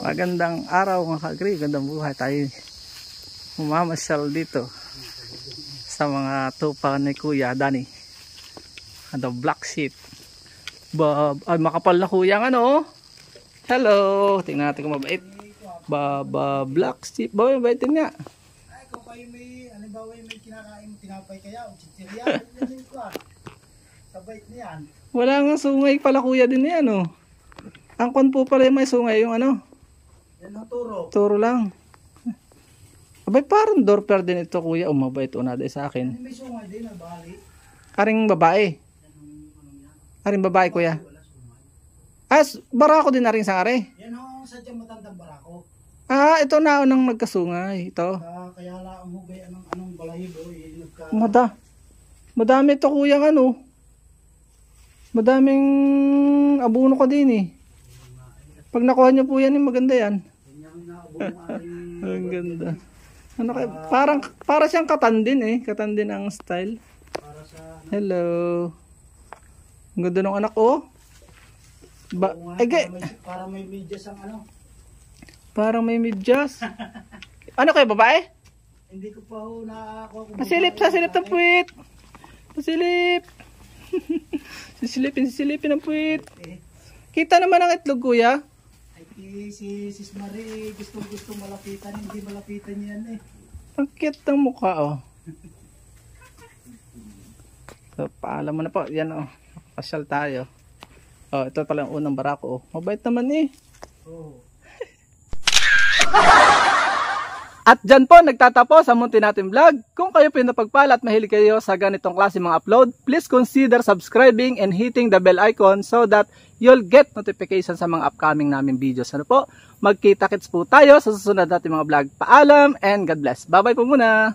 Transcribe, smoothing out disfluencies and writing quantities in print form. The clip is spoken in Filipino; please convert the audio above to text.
Magandang araw mga ka-agri, gandang buhay. Tayo mamamasyal dito sa mga tupa ni Kuya Danny. Ano, black sheep. Ay, makapal na kuya ng ano. Hello, tingnan natin kung mabait. Black sheep. Mabait din nga. Ay, kung kayo may, halimbawa may kinakain mo, tinapay kaya, o chichirya, yun ko sabait niyan. Wala nga sungay pala kuya din yan, oh. Ang kon po pala may sungay, yung ano. Yan ang turo. Turo lang. Abay, parang dorper din ito kuya. Mabait unada sa akin. May sungay din, nabali. Aring babae. Aring babae kuya. Barako din na rin sa are. Yan ang sadyang matandang barako. Ito na unang magkasungay. Ito. Kaya lang ang hugay anong balahibo. Madami ito kuya ano. Madaming abuno ka din eh. Pag nakuha nyo po yan, maganda yan. Ang ganda. Ano kaya? Para siyang katandin eh. Katandin ang style. Hello. Ang ganda ng anak ko. Para may medyas ang ano. Parang may medyas. Ano kayo, babae? Hindi ko pa ho nakakuha. Sasilip ng puwit. Sasilip. Sisilipin ang puwit. Kita naman ang itlog kuya. Si Sis Marie gusto malapitan, hindi malapitan yan eh. Ang cute ng mukha oh. So, paalam mo na po, yan oh. Pasyal tayo. Oh, ito pala ang unang barako oh. Mabait naman eh. Oh. At dyan po nagtatapos ang munti natin vlog. Kung kayo pinapagpala at mahilig kayo sa ganitong klase mga upload, please consider subscribing and hitting the bell icon so that you'll get notification sa mga upcoming namin videos. Ano po? Magkita-kits po tayo sa susunod natin mga vlog. Paalam and God bless. Bye-bye po muna.